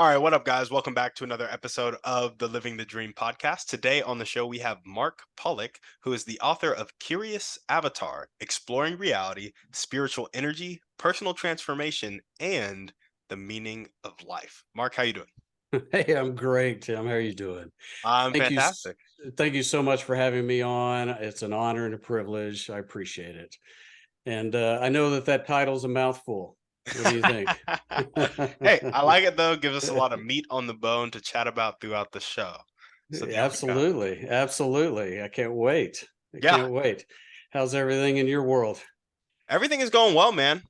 All right, what up, guys? Welcome back to another episode of the Living the Dream podcast. Today on the show, we have Marc Pollock, who is the author of Curious Avatar, Exploring Reality, Spiritual Energy, Personal Transformation, and the Meaning of Life. Mark, how you doing? Hey, I'm great, Tim. How are you doing? I'm Thank you. fantastic. Thank you so much for having me on. It's an honor and a privilege. I appreciate it. And I know that title's a mouthful. What do you think? Hey, I like it though. Gives us a lot of meat on the bone to chat about throughout the show. So there we go. Absolutely. Absolutely. I can't wait. I Yeah, can't wait. How's everything in your world? everything is going well, man.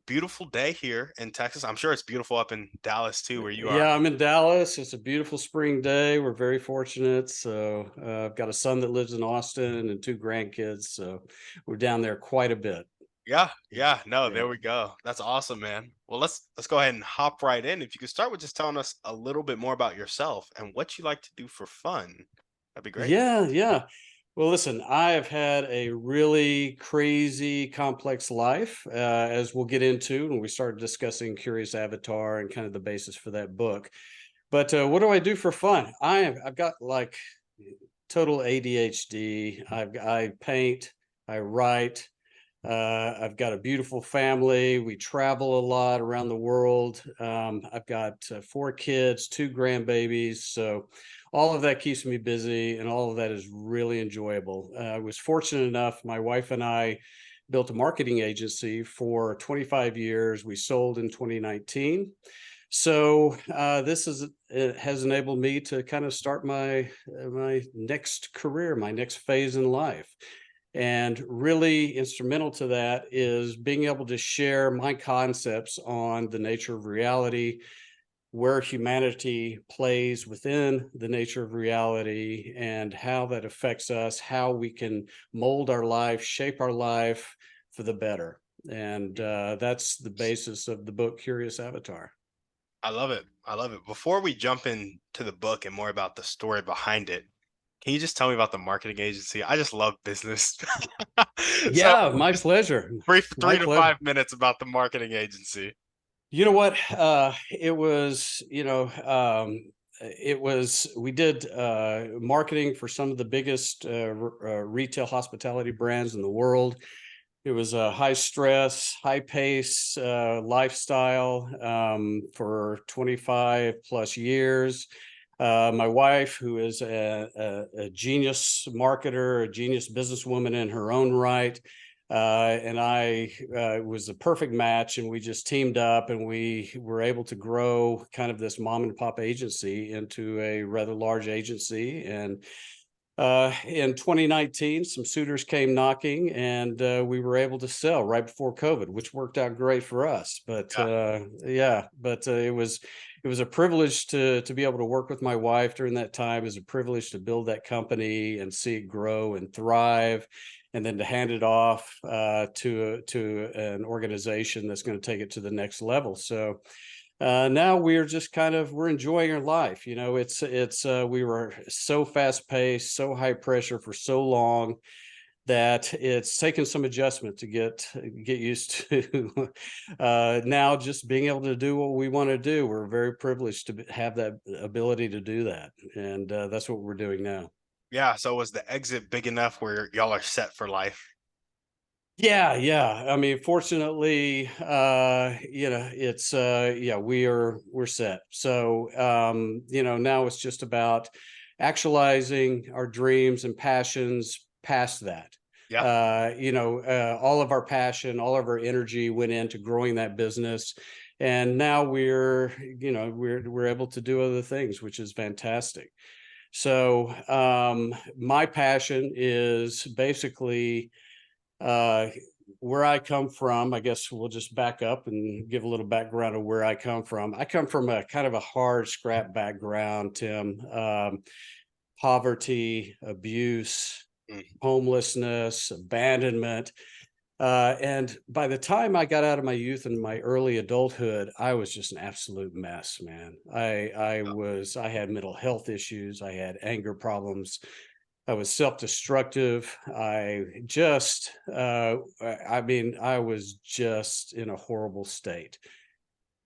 Beautiful day here in Texas. I'm sure it's beautiful up in Dallas too, where you are. Yeah, I'm in Dallas. It's a beautiful spring day. We're very fortunate. So I've got a son that lives in Austin and two grandkids. So we're down there quite a bit. Yeah, yeah. No, Yeah. there we go. That's awesome, man. Well, let's go ahead and hop right in. If you could start with just telling us a little bit more about yourself and what you like to do for fun, that'd be great. Yeah, yeah. Well, listen, I have had a really crazy, complex life, as we'll get into when we start discussing Curious Avatar and kind of the basis for that book. But what do I do for fun? I've got like total ADHD. I paint, I write. I've got a beautiful family. We travel a lot around the world. I've got four kids, two grandbabies. So all of that keeps me busy, and all of that is really enjoyable. I was fortunate enough, my wife and I built a marketing agency for 25 years. We sold in 2019. So this is it has enabled me to kind of start my next career, my next phase in life. And really instrumental to that is being able to share my concepts on the nature of reality, where humanity plays within the nature of reality, and how that affects us, how we can mold our life, shape our life for the better. And that's the basis of the book, Curious Avatar. I love it. I love it. Before we jump into the book and more about the story behind it, can you just tell me about the marketing agency? I just love business. So Yeah, my just pleasure. brief My three to pleasure. 5 minutes about the marketing agency. You know what? It was, we did marketing for some of the biggest retail hospitality brands in the world. It was a high stress, high pace lifestyle for 25 plus years. My wife, who is a genius marketer, a genius businesswoman in her own right, and I was a perfect match, and we just teamed up, and we were able to grow kind of this mom and pop agency into a rather large agency. And in 2019, some suitors came knocking, and we were able to sell right before COVID, which worked out great for us. But Yeah. yeah, but it was a privilege to be able to work with my wife during that time. It was a privilege to build that company and see it grow and thrive, and then to hand it off to an organization that's going to take it to the next level. So now we're just we're enjoying our life. It's we were so fast paced, so high pressure for so long that it's taken some adjustment to get used to. Now just being able to do what we want to do. We're very privileged to have that ability to do that, and that's what we're doing now. Yeah. So was the exit big enough where y'all are set for life? Yeah, yeah. I mean, fortunately, it's yeah, we're set. So now it's just about actualizing our dreams and passions past that. Yeah. All of our passion, all of our energy went into growing that business. And now we're able to do other things, which is fantastic. So my passion is basically uh, where I come from. I guess we'll just back up and give a little background of where I come from. I come from a kind of a hard scrap background, Tim. Poverty, abuse, Mm. homelessness, abandonment. And by the time I got out of my youth and my early adulthood, I was just an absolute mess, man. I had mental health issues. I had anger problems. I was self-destructive. I mean, I was just in a horrible state.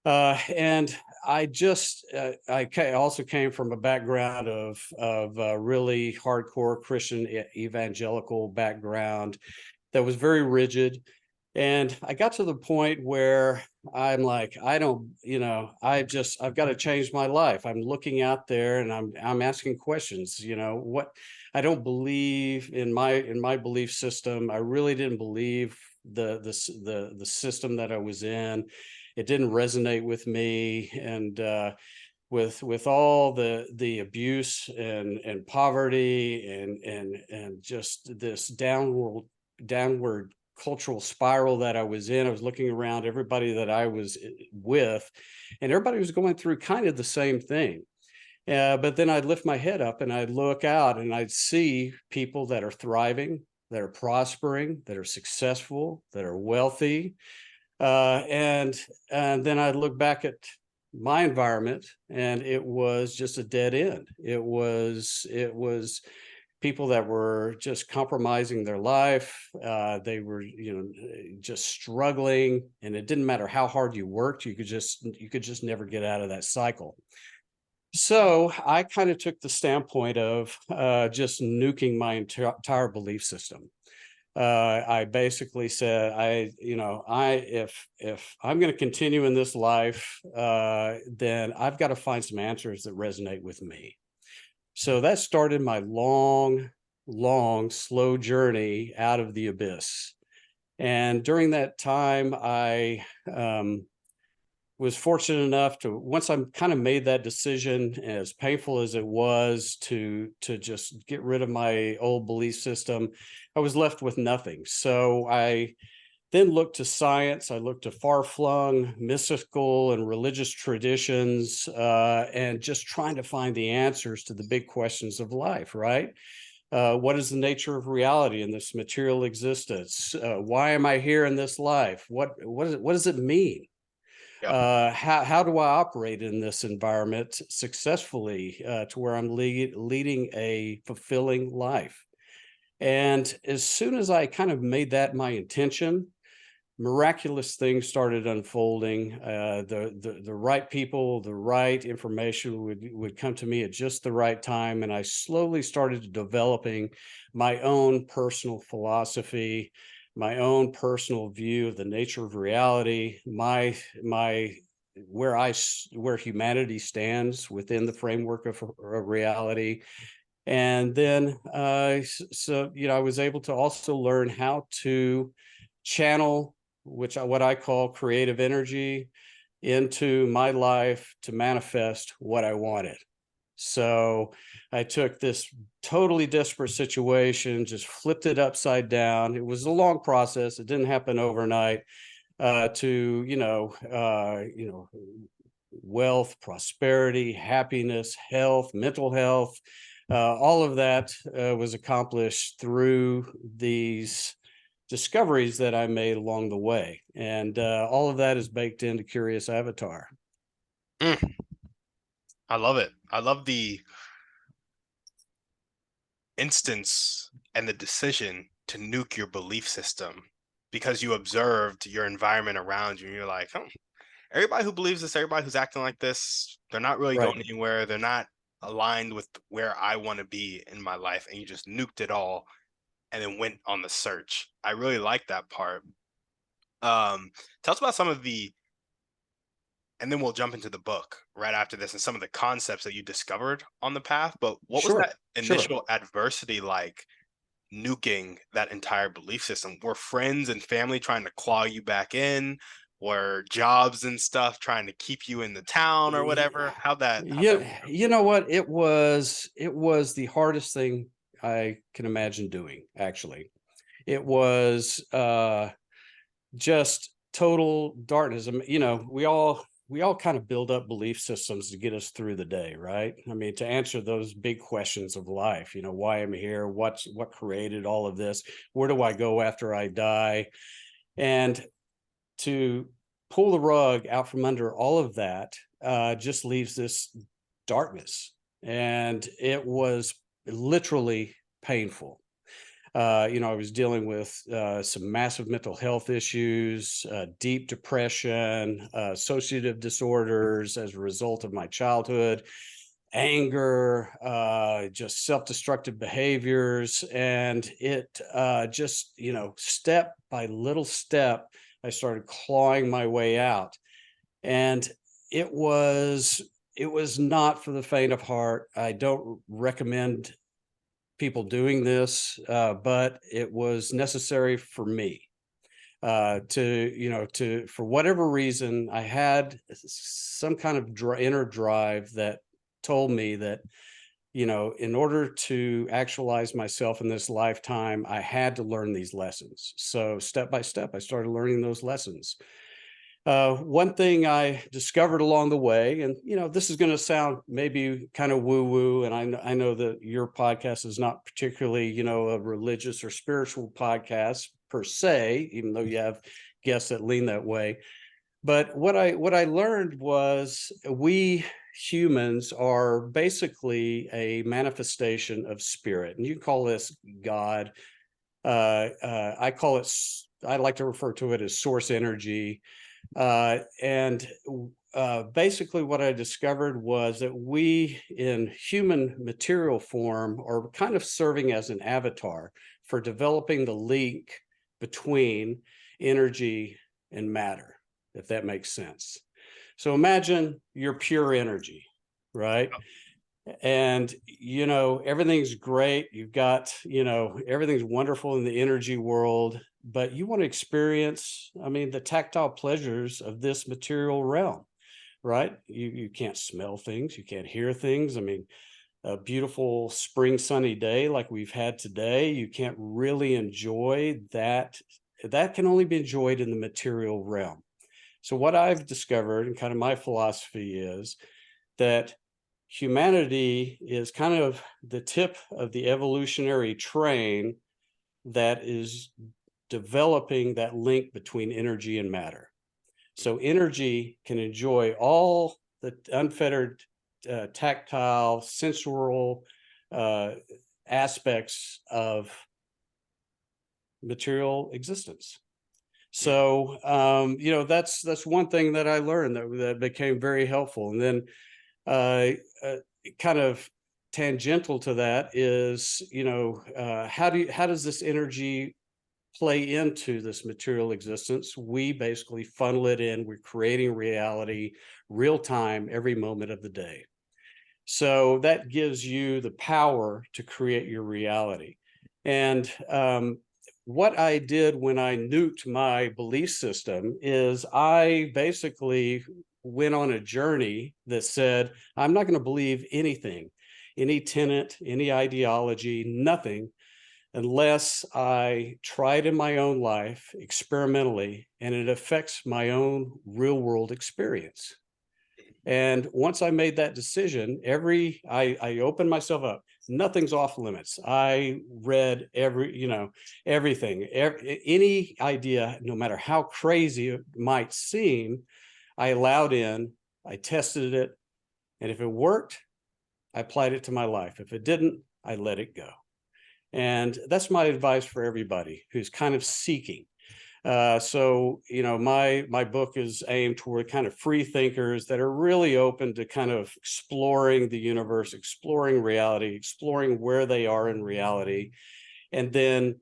And also came from a background of really hardcore Christian evangelical background that was very rigid. And I got to the point where I'm like, I don't, I've got to change my life. I'm looking out there and I'm asking questions, what I don't believe in my belief system. I really didn't believe the system that I was in. It didn't resonate with me. And with all the abuse and poverty and just this downward cultural spiral that I was in. I was looking around everybody that I was with, and everybody was going through kind of the same thing. But then I'd lift my head up and I'd look out and I'd see people that are thriving, that are prospering, that are successful, that are wealthy. And then I'd look back at my environment and it was just a dead end. It was people that were just compromising their life. They were, just struggling, and it didn't matter how hard you worked. You could just never get out of that cycle. So I kind of took the standpoint of just nuking my entire belief system. I basically said, if I'm going to continue in this life, then I've got to find some answers that resonate with me. So that started my long, long, slow journey out of the abyss. And during that time, I was fortunate enough to, once I kind of made that decision, as painful as it was to just get rid of my old belief system, I was left with nothing. So I then looked to science. I looked to far-flung mystical and religious traditions, and just trying to find the answers to the big questions of life, right? What is the nature of reality in this material existence? Why am I here in this life? What does it mean? Yeah. How do I operate in this environment successfully, to where I'm leading a fulfilling life? And as soon as I kind of made that my intention, miraculous things started unfolding. The right people, the right information would come to me at just the right time, and I slowly started developing my own personal philosophy, my own personal view of the nature of reality, my where humanity stands within the framework of reality. And then I was able to also learn how to channel what I call creative energy into my life to manifest what I wanted. So I took this totally desperate situation, just flipped it upside down. It was a long process. It didn't happen overnight. To wealth, prosperity, happiness, health, mental health. All of that was accomplished through these discoveries that I made along the way. And all of that is baked into Curious Avatar. Mm, I love it. I love the instance and the decision to nuke your belief system because you observed your environment around you and you're like, oh, everybody who believes this, everybody who's acting like this, they're not really Right. going anywhere. They're not aligned with where I want to be in my life. And you just nuked it all and then went on the search. I really like that part. Tell us about some of the, and then we'll jump into the book right after this and some of the concepts that you discovered on the path. But what was Sure. that Sure. initial adversity like nuking that entire belief system? Were friends and family trying to claw you back in? Were jobs and stuff trying to keep you in the town or whatever? How'd that Yeah, you know what? It was the hardest thing I can imagine doing, actually. It was just total darkness. We all kind of build up belief systems to get us through the day, right? I mean, to answer those big questions of life, why I'm here, what created all of this, where do I go after I die? And to pull the rug out from under all of that just leaves this darkness. And it was literally painful. I was dealing with some massive mental health issues, deep depression, associative disorders as a result of my childhood, anger, just self-destructive behaviors. And it just, step by little step, I started clawing my way out. And it was it was not for the faint of heart. I don't recommend people doing this, but it was necessary for me to for whatever reason, I had some kind of inner drive that told me that, in order to actualize myself in this lifetime, I had to learn these lessons. So step by step, I started learning those lessons. One thing I discovered along the way, and this is going to sound maybe kind of woo-woo, and I know that your podcast is not particularly, a religious or spiritual podcast per se, even though you have guests that lean that way. But what I learned was we humans are basically a manifestation of spirit, and you can call this God. I like to refer to it as source energy. And basically, what I discovered was that we, in human material form, are kind of serving as an avatar for developing the link between energy and matter, if that makes sense. So imagine you're pure energy, right? And everything's great, you've got, everything's wonderful in the energy world, but you want to experience, the tactile pleasures of this material realm, right? You can't smell things, you can't hear things. A beautiful spring sunny day like we've had today, you can't really enjoy that. That can only be enjoyed in the material realm. So what I've discovered, and kind of my philosophy, is that humanity is kind of the tip of the evolutionary train that is developing that link between energy and matter. So energy can enjoy all the unfettered tactile, sensual aspects of material existence. Mm, So that's one thing that I learned that became very helpful. And then uh, uh, kind of tangential to that is, how does this energy play into this material existence? We basically funnel it in. We're creating reality real time every moment of the day. So that gives you the power to create your reality. And what I did when I nuked my belief system is I basically went on a journey that said, I'm not going to believe anything, any tenet, any ideology, nothing, unless I try it in my own life experimentally and it affects my own real world experience. And once I made that decision, I opened myself up. Nothing's off limits. I read everything, any idea, no matter how crazy it might seem, I allowed in, I tested it, and if it worked, I applied it to my life. If it didn't, I let it go. And that's my advice for everybody who's kind of seeking. So my book is aimed toward kind of free thinkers that are really open to kind of exploring the universe, exploring reality, exploring where they are in reality, and then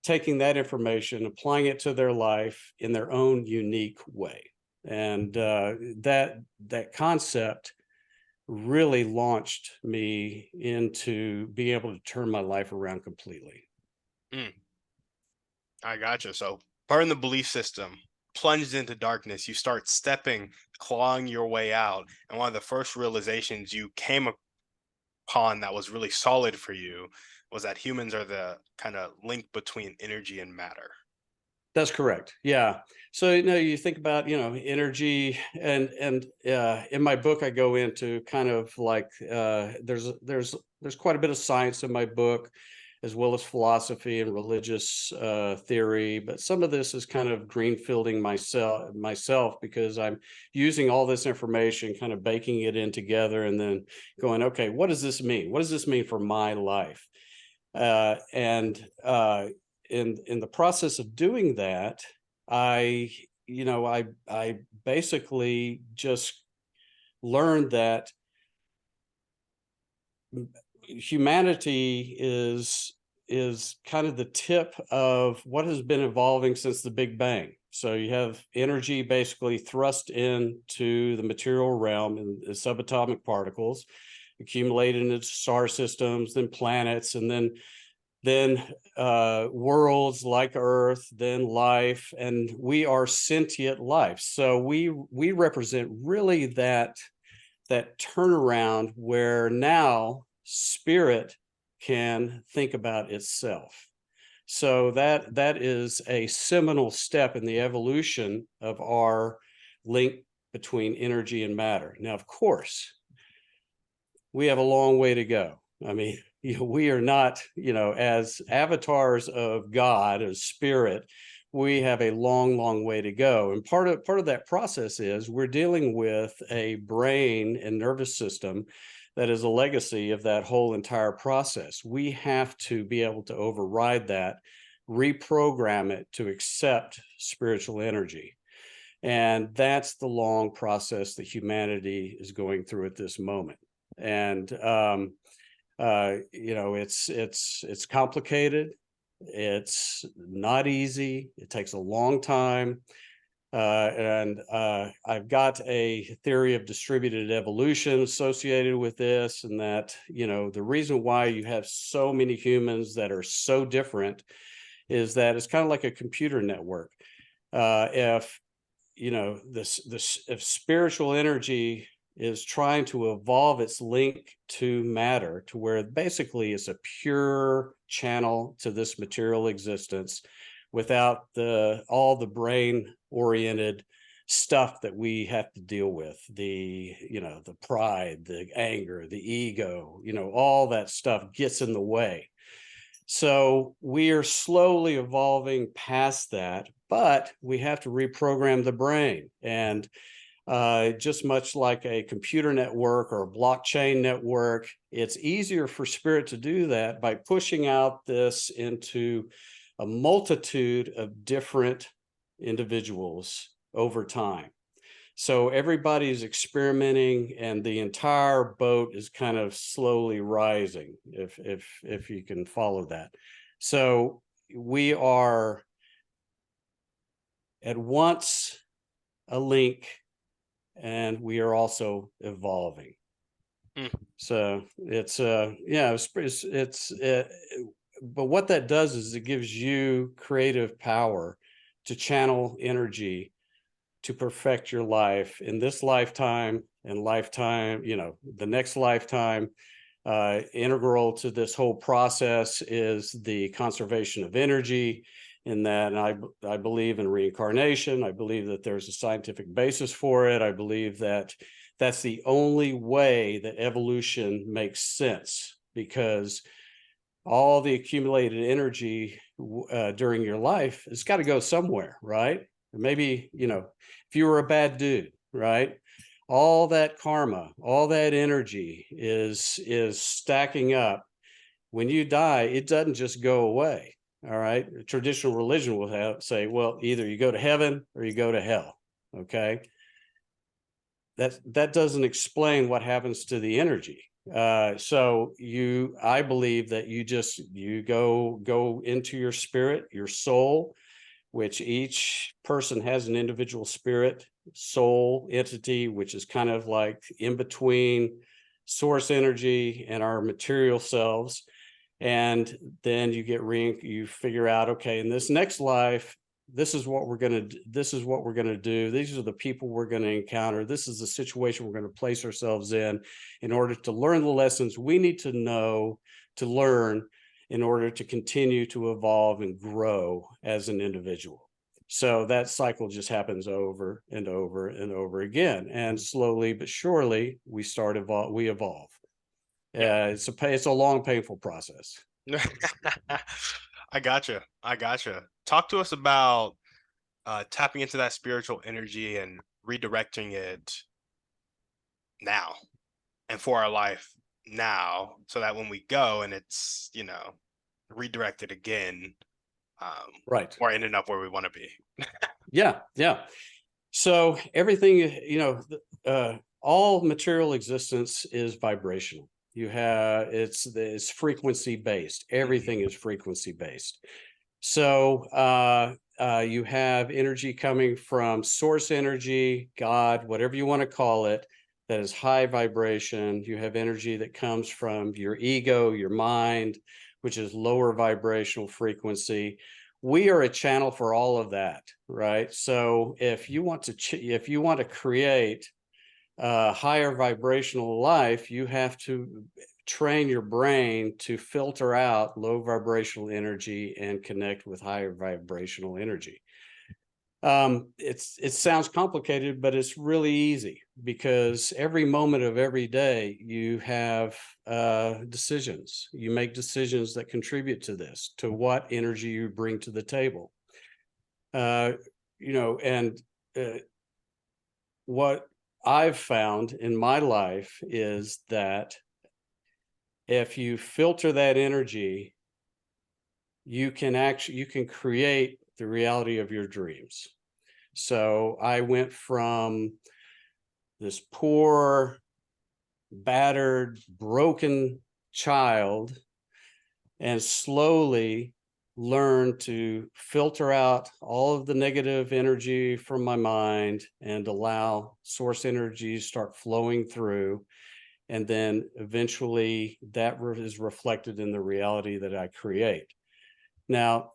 taking that information, applying it to their life in their own unique way. And that concept really launched me into being able to turn my life around completely. mm, I gotcha. So, part in the belief system, plunged into darkness, you start stepping, clawing your way out. And one of the first realizations you came upon that was really solid for you was that humans are the kind of link between energy and matter. That's correct. Yeah. So you think about energy, and in my book I go into kind of like there's quite a bit of science in my book, as well as philosophy and religious theory. But some of this is kind of greenfielding myself because I'm using all this information, kind of baking it in together, and then going, okay, what does this mean? What does this mean for my life? And in the process of doing that, I I basically just learned that humanity is kind of the tip of what has been evolving since the Big Bang. So you have energy basically thrust into the material realm in subatomic particles, accumulated into star systems, then planets, and then worlds like Earth, then life, and we are sentient life. So we represent really that turnaround where now spirit can think about itself. So that is a seminal step in the evolution of our link between energy and matter. Now, of course, we have a long way to go. I mean, we are not, as avatars of God, as spirit, we have a long, long way to go. And part of that process is we're dealing with a brain and nervous system that is a legacy of that whole entire process. We have to be able to override that, reprogram it to accept spiritual energy. And that's the long process that humanity is going through at this moment. And it's complicated. It's not easy. It takes a long time. And I've got a theory of distributed evolution associated with this, and that, the reason why you have so many humans that are so different is that it's kind of like a computer network. If this if spiritual energy is trying to evolve its link to matter to where basically it's a pure channel to this material existence without all the brain oriented stuff that we have to deal with, the pride, the anger, the ego, all that stuff gets in the way. So we are slowly evolving past that, but we have to reprogram the brain. And just much like a computer network or a blockchain network, it's easier for spirit to do that by pushing out this into a multitude of different individuals over time. So everybody's experimenting, and the entire boat is kind of slowly rising, if you can follow that. So we are at once a link, and we are also evolving. Mm. So it's but what that does is it gives you creative power to channel energy to perfect your life in this lifetime and lifetime, the next lifetime. Integral to this whole process is the conservation of energy. In that, and I believe in reincarnation. I believe that there's a scientific basis for it. I believe that that's the only way that evolution makes sense, because all the accumulated energy during your life has got to go somewhere, right? Maybe, if you were a bad dude, right? All that karma, all that energy is stacking up. When you die, it doesn't just go away. All right. Traditional religion will say, well, either you go to heaven or you go to hell. Okay. That doesn't explain what happens to the energy. So I believe that you go into your spirit, your soul, which each person has an individual spirit, soul entity, which is kind of like in between source energy and our material selves. And then you figure out, okay, in this next life, this is what we're going to do. These are the people we're going to encounter. This is the situation we're going to place ourselves in order to learn the lessons we need to know to learn in order to continue to evolve and grow as an individual. So that cycle just happens over and over and over again. And slowly but surely we evolve. Yeah. It's a long, painful process. I gotcha. Talk to us about tapping into that spiritual energy and redirecting it now and for our life now, so that when we go and it's, redirect it again, Right. or ending up where we want to be. Yeah. Yeah. So everything, all material existence is vibrational. You have it's frequency based. Mhm. Everything is frequency based. So you have energy coming from source energy, God, whatever you want to call it, that is high vibration. You have energy that comes from your ego, your mind, which is lower vibrational frequency. We are a channel for all of that, right? So if you want to if you want to create a higher vibrational life, you have to train your brain to filter out low vibrational energy and connect with higher vibrational energy. It sounds complicated, but it's really easy because every moment of every day you have decisions. You make decisions that contribute to this, to what energy you bring to the table. Uh, and what I've found in my life is that if you filter that energy, you can create the reality of your dreams. So I went from this poor, battered, broken child and slowly learned to filter out all of the negative energy from my mind and allow source energy to start flowing through. And then eventually that is reflected in the reality that I create. Now,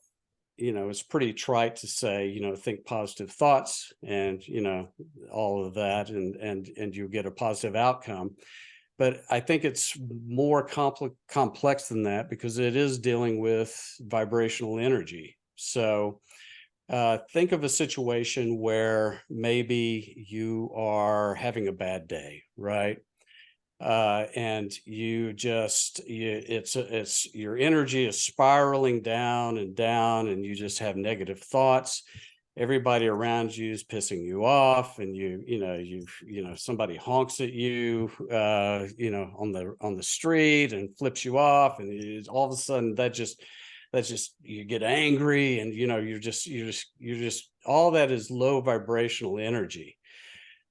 it's pretty trite to say, think positive thoughts and, all of that, and you get a positive outcome. But I think it's more complex than that because it is dealing with vibrational energy. So think of a situation where maybe you are having a bad day, right? And it's your energy is spiraling down and down, and you just have negative thoughts. Everybody around you is pissing you off, and somebody honks at you, on the street and flips you off, and all of a sudden that's just you get angry, and you're just all that is low vibrational energy.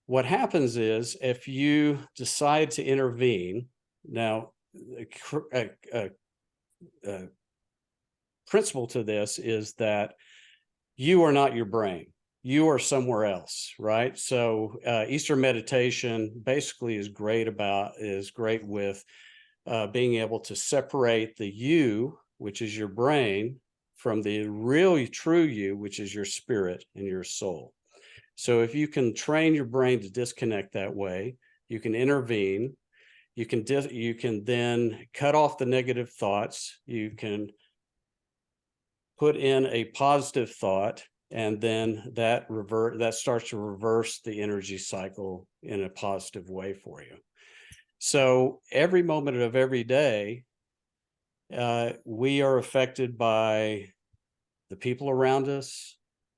What happens is if you decide to intervene, now a principle to this is that you are not your brain. You are somewhere else, right? So Eastern meditation basically is great with being able to separate the you, which is your brain, from the real true you, which is your spirit and your soul. So if you can train your brain to disconnect that way, you can intervene. You can then cut off the negative thoughts. You can put in a positive thought, and then that starts to reverse the energy cycle in a positive way for you. So every moment of every day, we are affected by the people around us,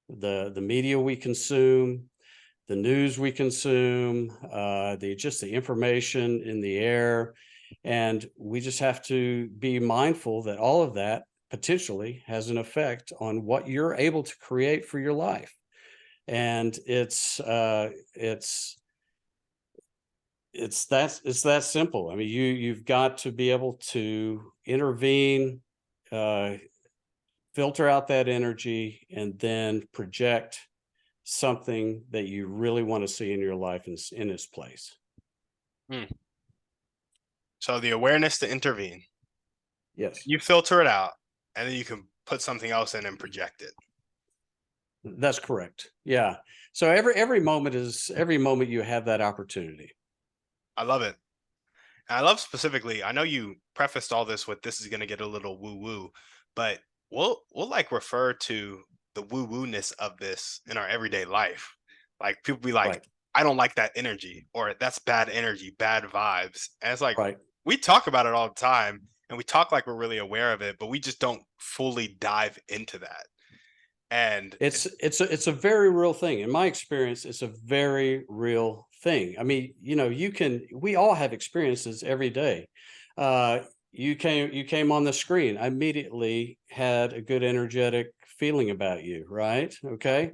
the media we consume, the news we consume, the information in the air. And we just have to be mindful that all of that potentially has an effect on what you're able to create for your life. And it's that simple. I mean, you've got to be able to intervene, uh, filter out that energy, and then project something that you really want to see in your life in its place. Hmm. So the awareness to intervene, Yes, you filter it out, and then you can put something else in and project it. that's correct. Yeah. So every moment you have that opportunity. I love it. And I love specifically, I know you prefaced all this is going to get a little woo woo, but we'll like refer to the woo woo ness of this in our everyday life. Like people be like, Right. I don't like that energy, or that's bad energy, bad vibes. And it's like Right. we talk about it all the time, and we talk like we're really aware of it, but we just don't fully dive into that. And It's a very real thing. In my experience, it's a very real thing. I mean, we all have experiences every day. you came on the screen. I immediately had a good energetic feeling about you, right? Okay.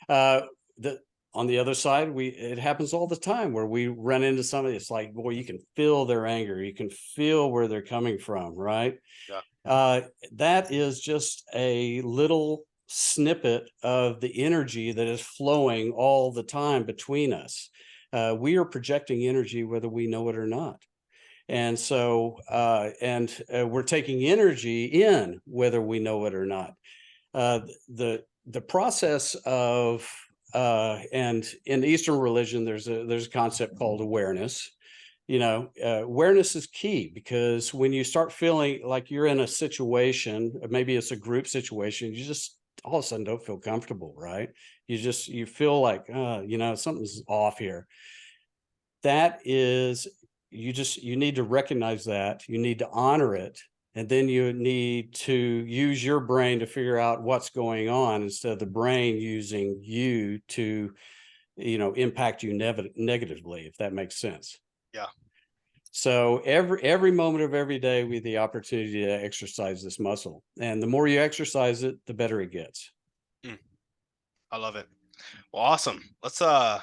Uh the on the other side, we it happens all the time where we run into somebody. It's like, boy, you can feel their anger, you can feel where they're coming from, right? Yeah. uh that is just a little snippet of the energy that is flowing all the time between us. We are projecting energy whether we know it or not. And so, we're taking energy in whether we know it or not. The process of and in Eastern religion, there's a concept called awareness. Awareness is key, because when you start feeling like you're in a situation, maybe it's a group situation, you just all of a sudden don't feel comfortable, right? You feel like, something's off here. That is, you need to recognize that, you need to honor it, and then you need to use your brain to figure out what's going on, instead of the brain using you to impact you negatively, if that makes sense. Yeah. So every moment of every day, we have the opportunity to exercise this muscle, and the more you exercise it, the better it gets. Mm, I love it. Well, awesome. Let's kind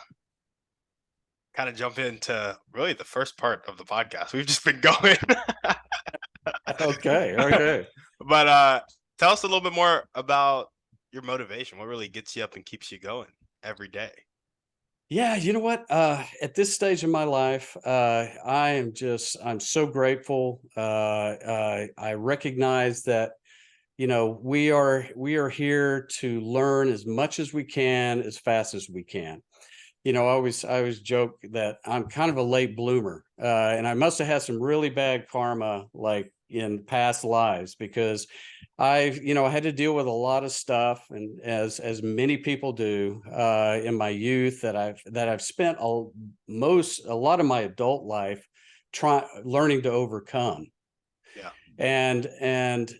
of jump into really the first part of the podcast. We've just been going. Okay, okay. But tell us a little bit more about your motivation. What really gets you up and keeps you going every day? Yeah, you know what? At this stage in my life, I'm so grateful. I recognize that, we are here to learn as much as we can, as fast as we can. I always joke that I'm kind of a late bloomer, and I must have had some really bad karma, like in past lives, because I had to deal with a lot of stuff, and as many people do, in my youth, that I've spent a lot of my adult life trying learning to overcome. Yeah. And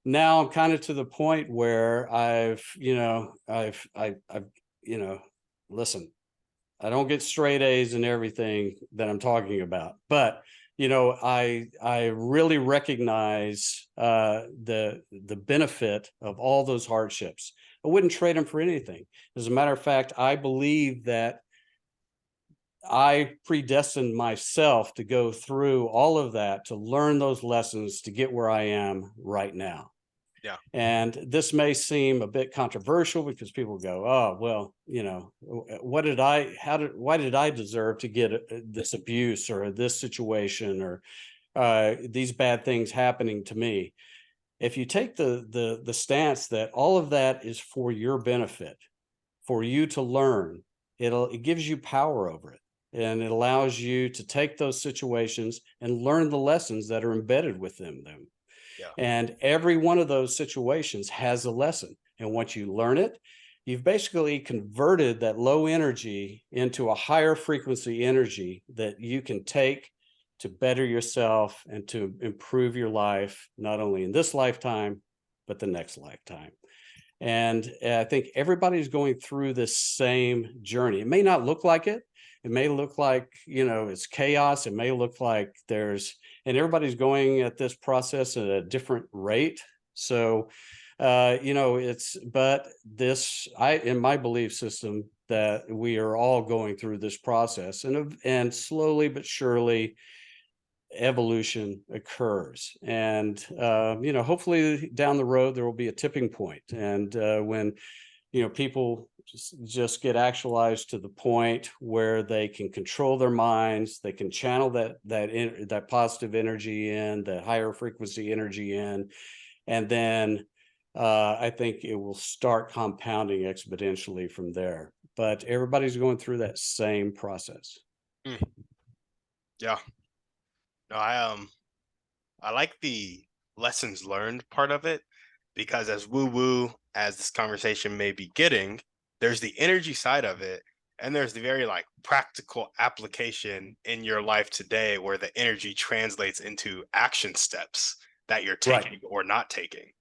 now I'm kind of to the point where I've listen, I don't get straight A's in everything that I'm talking about, but I really recognize the benefit of all those hardships. I wouldn't trade them for anything. As a matter of fact, I believe that I predestined myself to go through all of that, to learn those lessons, to get where I am right now. Yeah. And this may seem a bit controversial, because people go, "Oh, well, why did I deserve to get this abuse, or this situation, or these bad things happening to me?" If you take the stance that all of that is for your benefit, for you to learn, it gives you power over it, and it allows you to take those situations and learn the lessons that are embedded within them. Yeah. And every one of those situations has a lesson. And once you learn it, you've basically converted that low energy into a higher frequency energy that you can take to better yourself and to improve your life, not only in this lifetime, but the next lifetime. And I think everybody's going through this same journey. It may not look like it. It may look like, it's chaos. It may look like and everybody's going at this process at a different rate. So, in my belief system, that we are all going through this process, and slowly but surely evolution occurs. And hopefully down the road there will be a tipping point, and when people just get actualized to the point where they can control their minds, they can channel that positive energy in, that higher frequency energy in, and then I think it will start compounding exponentially from there. But everybody's going through that same process. Mm, yeah. No, I like the lessons learned part of it, because as woo woo as this conversation may be getting, there's the energy side of it, and there's the very like practical application in your life today where the energy translates into action steps that you're Right. taking or not taking.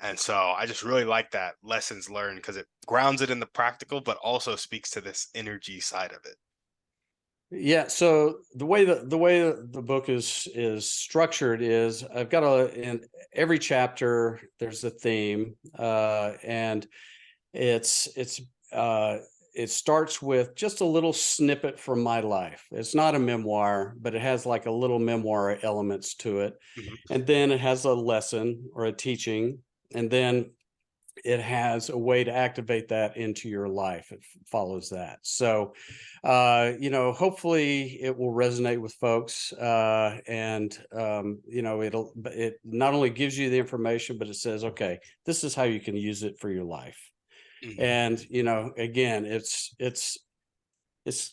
And so I just really like that lessons learned, because it grounds it in the practical, but also speaks to this energy side of it. Yeah, so the book is structured is I've got a in every chapter there's a theme, and it's uh, it starts with just a little snippet from my life. It's not a memoir, but it has like a little memoir elements to it, Mhm. and then it has a lesson or a teaching, and then it has a way to activate that into your life. It follows that. So, hopefully it will resonate with folks. And, it not only gives you the information, but it says, okay, this is how you can use it for your life. Mhm. And, again, it's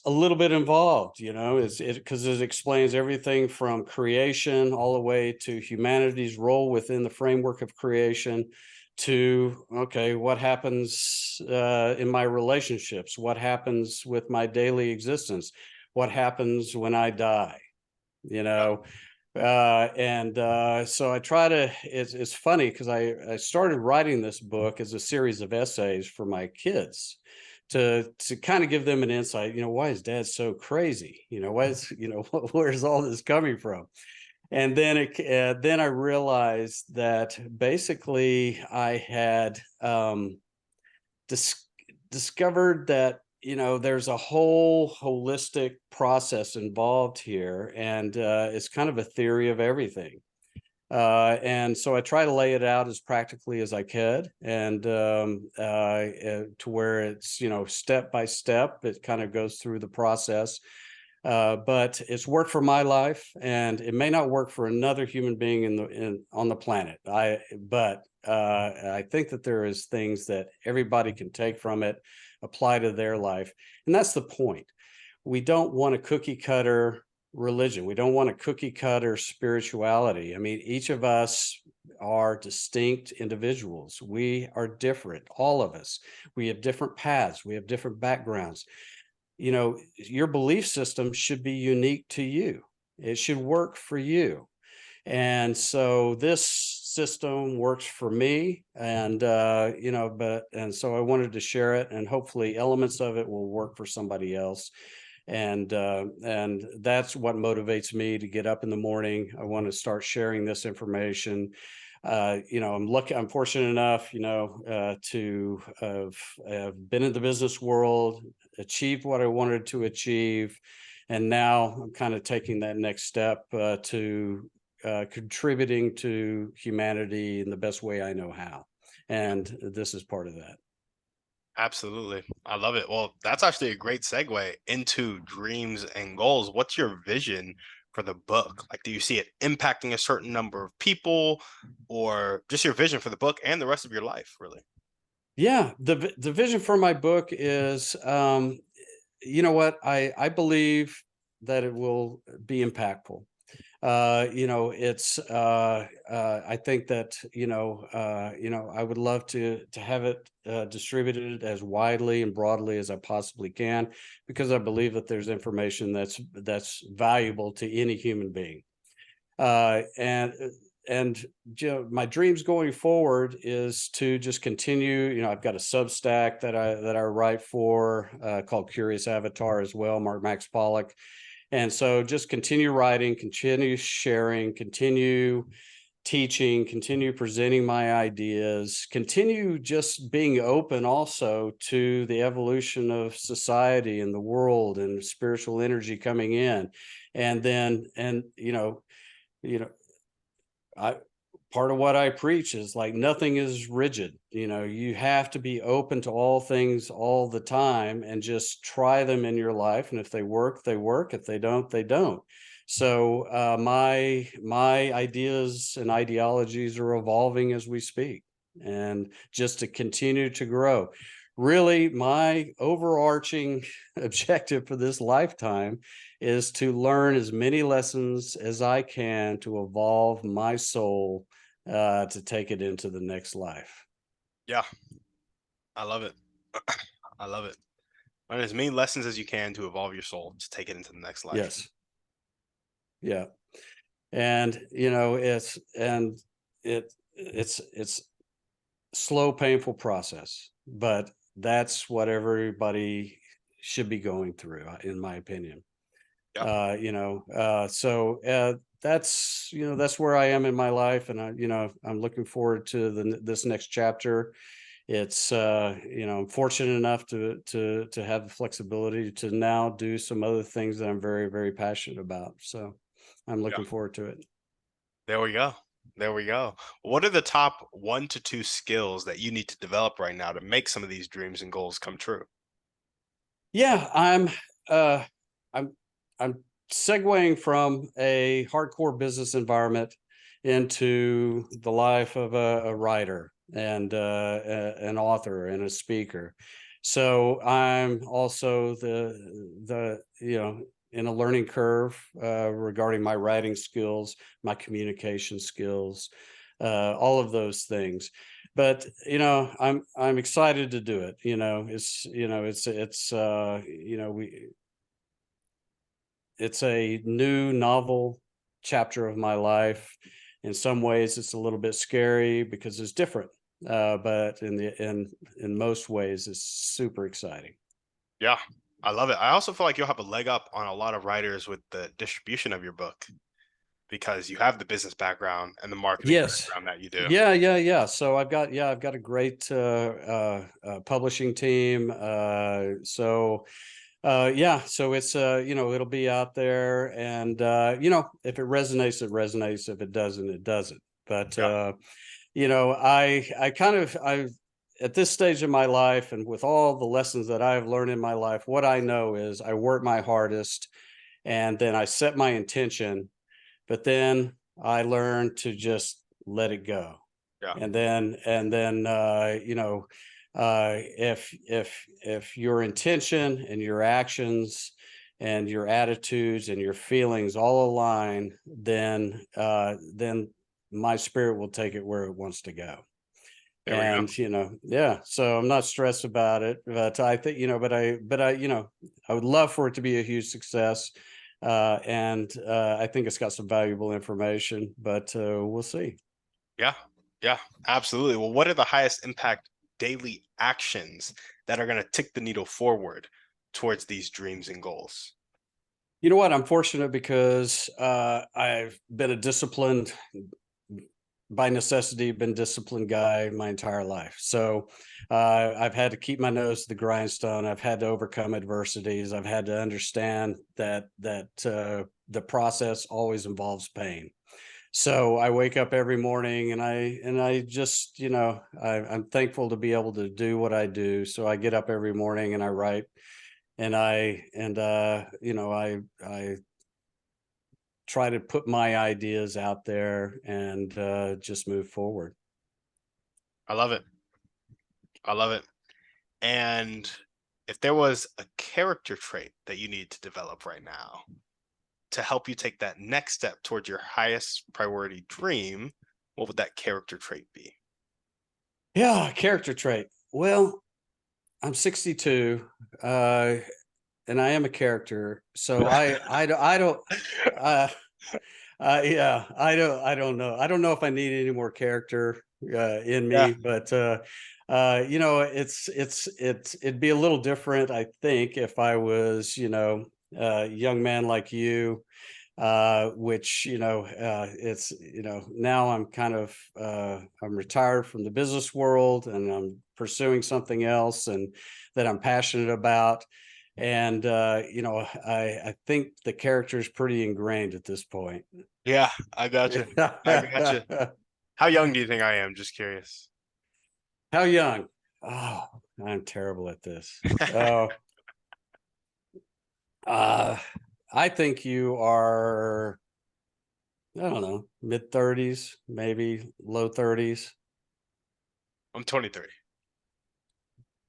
a little bit involved, because it explains everything from creation all the way to humanity's role within the framework of creation to, okay, what happens in my relationships, what happens with my daily existence, what happens when I die, you Yeah. know. And So I try to. It's funny because I started writing this book as a series of essays for my kids to kind of give them an insight. Why is Dad so crazy? Why is where's all this coming from? And then I realized that basically I had dis- discovered that there's a whole holistic process involved here, and it's kind of a theory of everything. And so I try to lay it out as practically as I could, and to where it's step by step. It kind of goes through the process, but it's worked for my life, and it may not work for another human being on the planet. But I think that there is things that everybody can take from it, apply to their life, and that's the point. We don't want a cookie cutter religion. We don't want a cookie cutter spirituality. I mean, each of us are distinct individuals. We are different, all of us. We have different paths, we have different backgrounds. Your belief system should be unique to you. It should work for you. And so this system works for me, and so I wanted to share it, and hopefully elements of it will work for somebody else. And that's what motivates me to get up in the morning. I want to start sharing this information. I'm fortunate enough, have been in the business world, achieved what I wanted to achieve, and now I'm kind of taking that next step to contributing to humanity in the best way I know how. And this is part of that. Absolutely. I love it. Well, that's actually a great segue into dreams and goals. What's your vision for the book? Like, do you see it impacting a certain number of people, or just your vision for the book and the rest of your life, really? Yeah, the vision for my book is, you know what, I believe that it will be impactful. I think that I would love to have it distributed as widely and broadly as I possibly can, because I believe that there's information that's valuable to any human being. Uh, and uh, and my dreams going forward is to just continue. I've got a Substack that I write for, called Curious Avatar as well, Marc Max Pollock. And so just continue writing, continue sharing, continue teaching, continue presenting my ideas, continue just being open also to the evolution of society and the world and spiritual energy coming in. And then, and, you know, I part of what I preach is like nothing is rigid. You have to be open to all things all the time and just try them in your life. And if they work, they work. If they don't, they don't. So my ideas and ideologies are evolving as we speak, and just to continue to grow. Really, my overarching objective for this lifetime is to learn as many lessons as I can to evolve my soul, to take it into the next life. Yeah, I love it. I love it. Learn as many lessons as you can to evolve your soul to take it into the next life. Yes. Yeah. And it's slow, painful process, but that's what everybody should be going through, in my opinion. Yeah. That's that's where I am in my life, and I'm looking forward to this next chapter. It's I'm fortunate enough to have the flexibility to now do some other things that I'm very, very passionate about. So I'm Yeah. looking forward to it. There we go. There we go. What are the top 1 to 2 skills that you need to develop right now to make some of these dreams and goals come true? Yeah, uh I'm I'm segueing from a hardcore business environment into the life of a writer and an author and a speaker. So I'm also the in a learning curve regarding my writing skills, my communication skills, all of those things. But I'm excited to do it. It's a new novel chapter of my life. In some ways it's a little bit scary because it's different, but in most ways it's super exciting. Yeah, I love it. I also feel like you'll have a leg up on a lot of writers with the distribution of your book because you have the business background and the marketing Yes. background that you do. Yeah. So I've got a great publishing team. So it's it'll be out there, and if it resonates, it resonates. If it doesn't, it doesn't. But Yeah. I kind of I at this stage of my life, and with all the lessons that I've learned in my life, what I know is I work my hardest, and then I set my intention, but then I learn to just let it go. Yeah. If your intention and your actions and your attitudes and your feelings all align, then my spirit will take it where it wants to go. There we go. And yeah, so I'm not stressed about it, but I think I would love for it to be a huge success. And I think it's got some valuable information, but we'll see. Yeah. Yeah. Absolutely. Well, what are the highest impact daily actions that are going to tick the needle forward towards these dreams and goals? You know what? I'm fortunate because I've been a disciplined, by necessity, been disciplined guy my entire life. So I've had to keep my nose to the grindstone. I've had to overcome adversities. I've had to understand that the process always involves pain. So I wake up every morning, and I just I'm thankful to be able to do what I do. So I get up every morning and I write, and I try to put my ideas out there and just move forward. I love it. I love it. And if there was a character trait that you need to develop right now to help you take that next step towards your highest priority dream, what would that character trait be? Yeah, character trait. Well, I'm 62, and I am a character. So I don't. Uh, I don't know. I don't know if I need any more character in Yeah. me, but it'd be a little different, I think, if I was, a young man like you, which it's now I'm kind of I'm retired from the business world, and I'm pursuing something else and that I'm passionate about. And I think the character is pretty ingrained at this point. Yeah, I gotcha. I gotcha. How young do you think I am? Just curious. How young? Oh, I'm terrible at this. Oh, uh, I think you are, I don't know, mid 30s, maybe low 30s. I'm 23.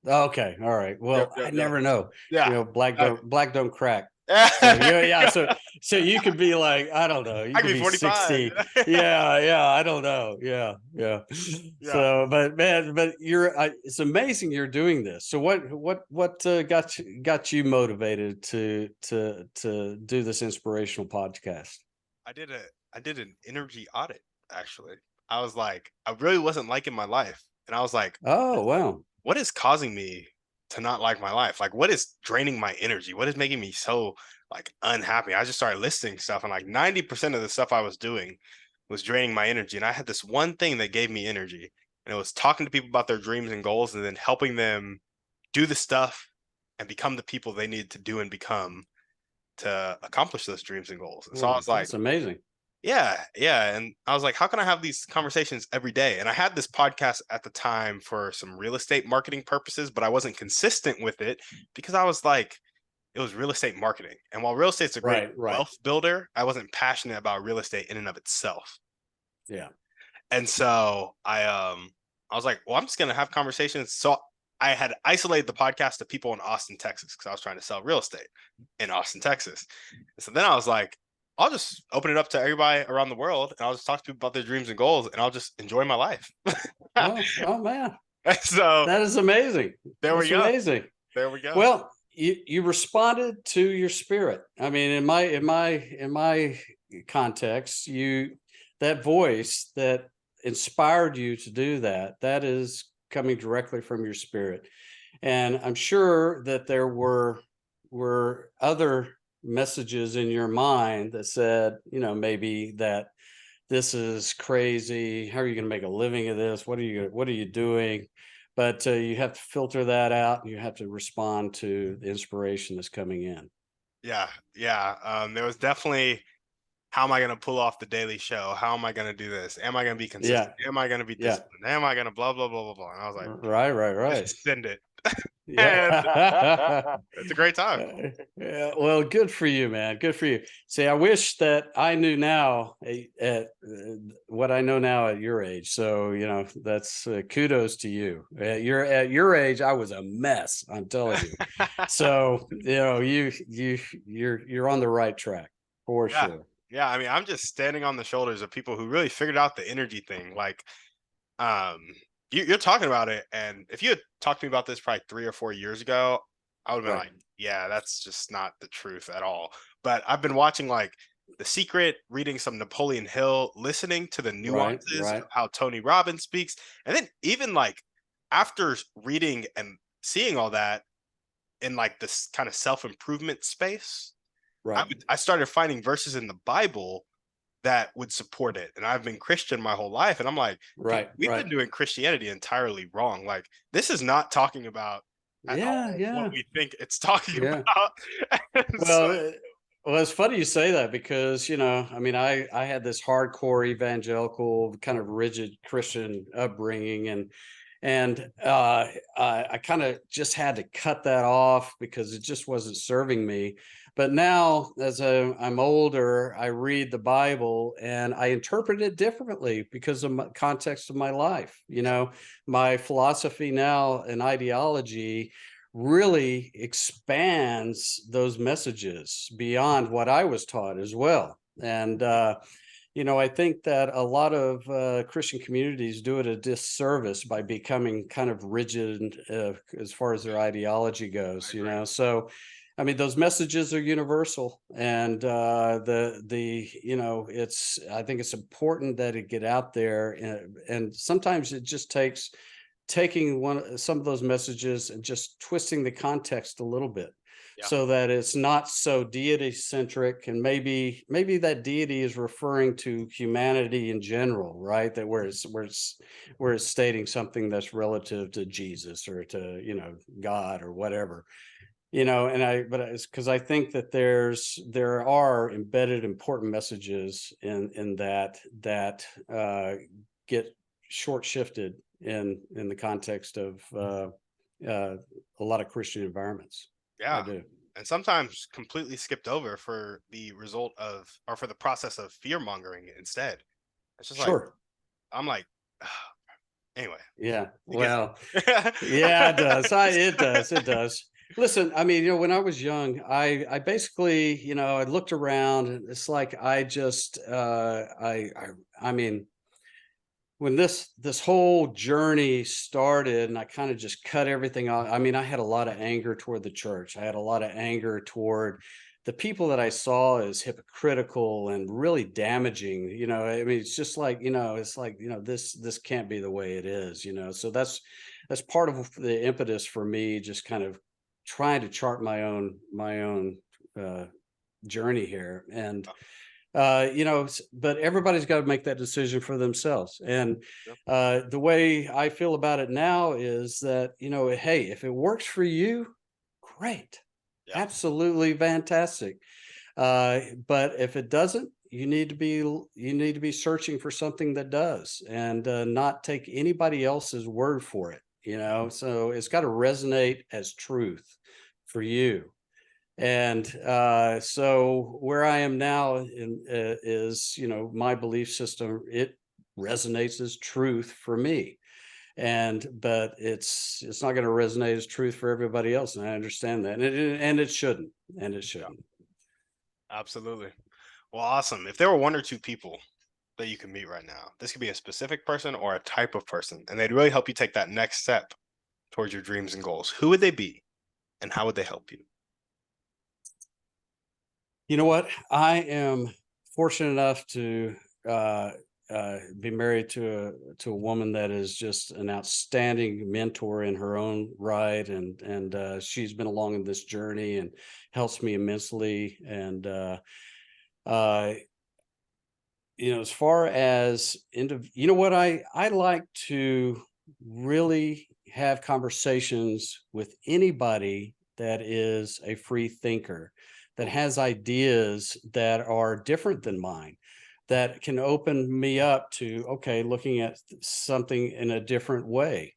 Okay, all right. Yep, Well, yep, I yep. never know. Yeah. I Black don't crack. So yeah. So you could be like, I don't know. You could could be be 45. 60. Yeah. I don't know. Yeah. Yeah. So, but man, but it's amazing you're doing this. So what got you motivated to do this inspirational podcast? I did a I did an energy audit actually. I was like, I really wasn't liking my life. And I was like, Oh wow. what is causing me to not like my life? Like, what is draining my energy? What is making me so like unhappy? I just started listing stuff, and like 90% of the stuff I was doing was draining my energy. And I had this one thing that gave me energy, and it was talking to people about their dreams and goals, and then helping them do the stuff and become the people they need to do and become to accomplish those dreams and goals. And so I Well, was like, that's amazing. yeah, yeah. And I was like, how can I have these conversations every day? And I had this podcast at the time for some real estate marketing purposes, but I wasn't consistent with it because I was like, it was real estate marketing. And while real estate's a great Right, right. wealth builder, I wasn't passionate about real estate in and of itself. Yeah. And so I was like, well, I'm just gonna have conversations. So I had isolated the podcast to people in Austin, Texas, because I was trying to sell real estate in Austin, Texas. And so then I was like, I'll just open it up to everybody around the world, and I'll just talk to people about their dreams and goals, and I'll just enjoy my life. Oh man, So that is amazing. there we That's go. amazing. There we go. Well, you responded to your spirit. I mean, in my context, you that voice that inspired you to do that, that is coming directly from your spirit. And I'm sure that there were other messages in your mind that said, maybe that this is crazy. How are you going to make a living of this? What are you doing? But you have to filter that out, and you have to respond to the inspiration that's coming in. Yeah, yeah. There was definitely, how am I going to pull off the daily show? How am I going to do this? Am I going to be Yeah, consistent? Am I going to be yeah, disciplined? Am I going to blah blah blah blah blah? And I was like, right, right, right. just send it, and Yeah. it's a great time. Yeah, well, good for you, man. Good for you. See, I wish that I knew now at what I know now at your age. So, that's kudos to you. At your age, I was a mess. I'm telling you. So, you're on the right track for Yeah, sure. yeah. I mean, I'm just standing on the shoulders of people who really figured out the energy thing. Like, um, you're talking about it, and if you had talked to me about this probably 3 or 4 years ago, I would have been Right, like, yeah, that's just not the truth at all. But I've been watching like The Secret, reading some Napoleon Hill, listening to the right, nuances of right, how Tony Robbins speaks, and then even like after reading and seeing all that in like this kind of self improvement space, right, I started finding verses in the Bible that would support it. And I've been Christian my whole life. And I'm like, dude, right, we've right. been doing Christianity entirely wrong. Like, this is not talking about at Yeah, all what yeah, we think it's talking yeah. about. And so, Well, it's funny you say that because, I mean, I had this hardcore evangelical kind of rigid Christian upbringing, and I kind of just had to cut that off because it just wasn't serving me. But now, as I'm older, I read the Bible and I interpret it differently because of my context of my life. yeah, My philosophy now and ideology really expands those messages beyond what I was taught as well. And I think that a lot of Christian communities do it a disservice by becoming kind of rigid as far as their ideology I goes. agree. So I mean, those messages are universal, and it's I think it's important that it get out there, and sometimes it just takes taking some of those messages and just twisting the context a little bit Yeah, so that it's not so deity centric, and maybe that deity is referring to humanity in general, right? That where it's stating something that's relative to Jesus or to God or whatever. And it's because I think that there are embedded important messages in that get short shifted in the context of uh, a lot of Christian environments. I yeah. do. And sometimes completely skipped over for the result of, or for the process of fear mongering instead. It's just like, Sure. I'm like, anyway, Yeah. you get Well, it. yeah, it does. It does. It does. Listen, I mean, when I was young, I basically, I looked around, and it's like I just, I mean, when this whole journey started and I kind of just cut everything off. I mean, I had a lot of anger toward the church. I had a lot of anger toward the people that I saw as hypocritical and really damaging. I mean, it's just like, it's like, this can't be the way it is. So that's part of the impetus for me, just kind of trying to chart my own uh, journey here. And but everybody's got to make that decision for themselves. And Yep. the way I feel about it now is that, hey, if it works for you, great, Yeah. absolutely fantastic. But if it doesn't, you need to be searching for something that does, and not take anybody else's word for it. So it's got to resonate as truth for you. And so where I am now is, my belief system. It resonates as truth for me, but it's not going to resonate as truth for everybody else, and I understand that, and it shouldn't, and it Yeah. shouldn't. Absolutely. Well, awesome. If there were one or two people that you can meet right now, this could be a specific person or a type of person, and they'd really help you take that next step towards your dreams and goals, who would they be and how would they help you? You know what? I am fortunate enough to be married to a woman that is just an outstanding mentor in her own right, and she's been along in this journey and helps me immensely. And uh, as far as what I like to really have conversations with anybody that is a free thinker, that Ooh, has ideas that are different than mine, that can open me up to, okay, looking at something in a different way.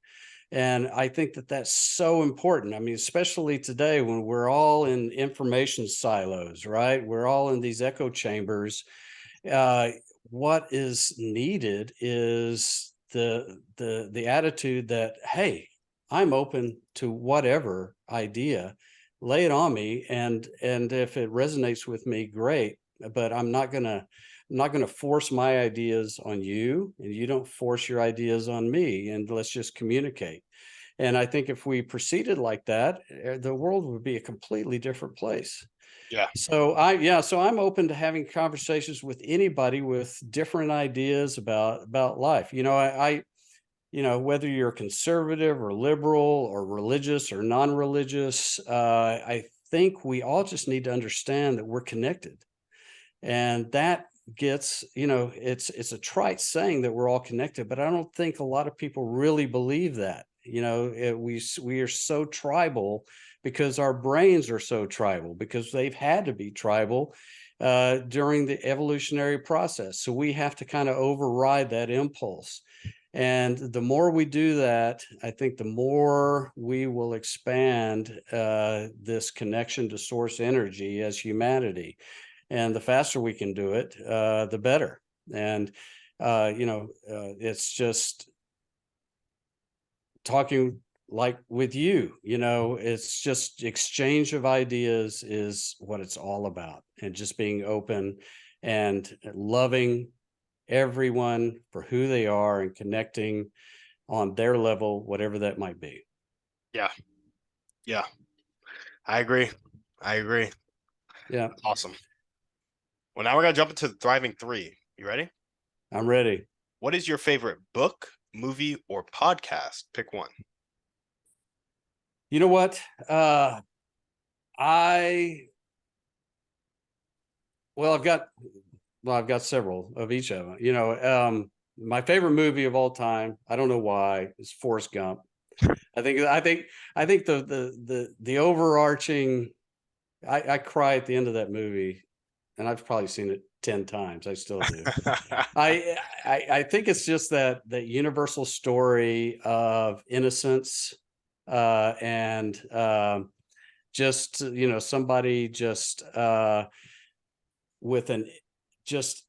And I think that that's so important. I mean, especially today when we're all in information silos, right? We're all in these echo chambers. uh, what is needed is the attitude that, hey, I'm open to whatever idea, lay it on me, and if it resonates with me, great. But I'm not gonna force my ideas on you, and you don't force your ideas on me, and let's just communicate. And I think if we proceeded like that, the world would be a completely different place. yeah. So I'm open to having conversations with anybody with different ideas about life. Whether you're conservative or liberal or religious or non-religious, I think we all just need to understand that we're connected. And that gets, it's a trite saying that we're all connected, but I don't think a lot of people really believe that. We are so tribal because our brains are so tribal, because they've had to be tribal during the evolutionary process. So we have to kind of override that impulse. And the more we do that, I think the more we will expand this connection to source energy as humanity. And the faster we can do it, the better. And it's just talking like with you, it's just exchange of ideas is what it's all about, and just being open and loving everyone for who they are and connecting on their level, whatever that might be. Yeah. Yeah. I agree. I agree. Yeah, Awesome. Well, now we're going to jump into the thriving three. You ready? I'm ready. What is your favorite book, movie, or podcast? Pick one. You know what? I well, I've got several of each of them. My favorite movie of all time, I don't know why, is Forrest Gump. I think the overarching, I cry at the end of that movie, and I've probably seen it 10 times. I still do. I think it's just that universal story of innocence, and just, somebody just with an just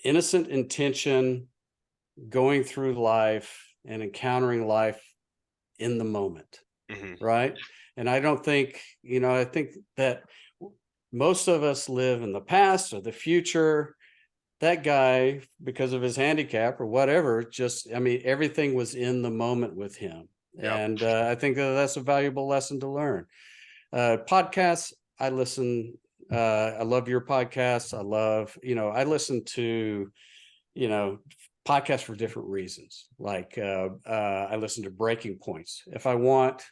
innocent intention, going through life and encountering life in the moment, Hmm. right? And I think that most of us live in the past or the future. That guy, because of his handicap or whatever, just, I mean, everything was in the moment with him. Yep. And I think that that's a valuable lesson to learn. Podcasts, I listen. I love your podcast. I listen to, you know, podcasts for different reasons. Like I listen to Breaking Points if I want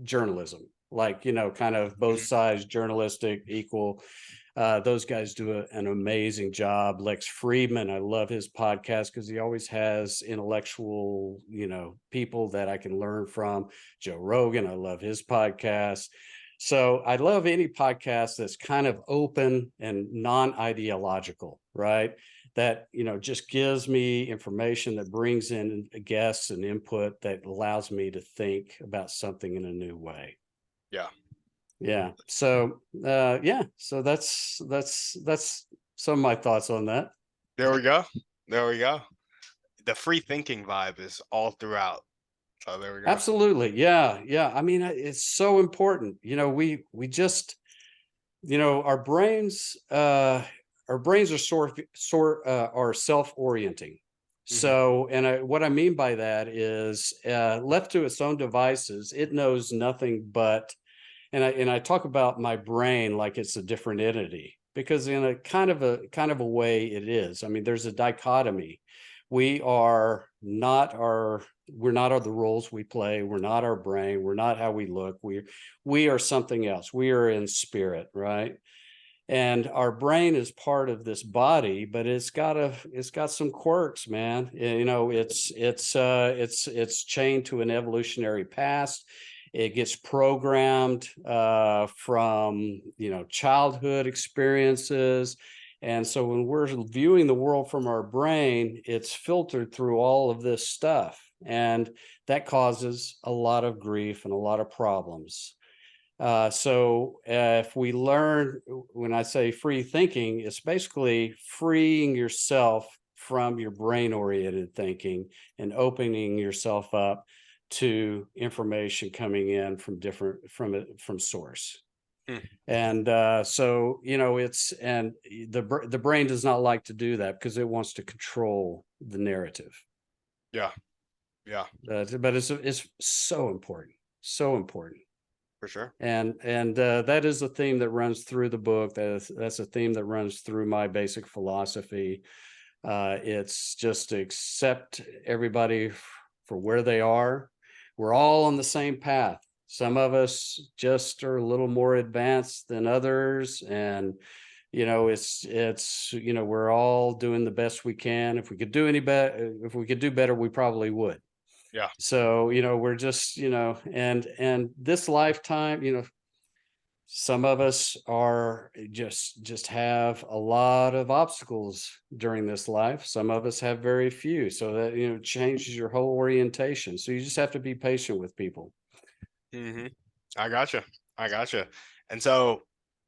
journalism, like, kind of both Mhm. sides, journalistic, equal. Those guys do an amazing job. Lex Friedman, I love his podcast because he always has intellectual, people that I can learn from. Joe Rogan, I love his podcast. So I love any podcast that's kind of open and non-ideological, right? That, just gives me information that brings in guests and input that allows me to think about something in a new way. Yeah. Yeah. So yeah, so that's some of my thoughts on that. There we go. There we go. The free thinking vibe is all throughout. So there we go. Absolutely. Yeah. Yeah. I mean, it's so important. We just, our brains are are self-orienting. Hmm. So, and what I mean by that is, left to its own devices, it knows nothing but, and I talk about my brain like it's a different entity, because in a kind of a way it is. I mean, there's a dichotomy. We are not our we're not the roles we play. We're not our brain. We're not how we look. We are something else. We are in spirit, right? And our brain is part of this body, but it's got some quirks, man. It's chained to an evolutionary past. It gets programmed from childhood experiences. And so when we're viewing the world from our brain, it's filtered through all of this stuff, and that causes a lot of grief and a lot of problems. So if we learn, when I say free thinking, it's basically freeing yourself from your brain oriented thinking and opening yourself up to information coming in from source. Mm. And so it's and the brain does not like to do that because it wants to control the narrative. Yeah. Yeah. But it's so important. For sure. And that is a theme that runs through the book. That's a theme that runs through my basic philosophy. It's just to accept everybody for where they are. We're all on the same path. Some of us just are a little more advanced than others, and we're all doing the best we can. If we could do any better, if we could do better, we probably would. Yeah. So we're just and this lifetime, some of us are just have a lot of obstacles during this life. Some of us have very few, so that changes your whole orientation. So you just have to be patient with people. Hmm. I gotcha. I gotcha. And so,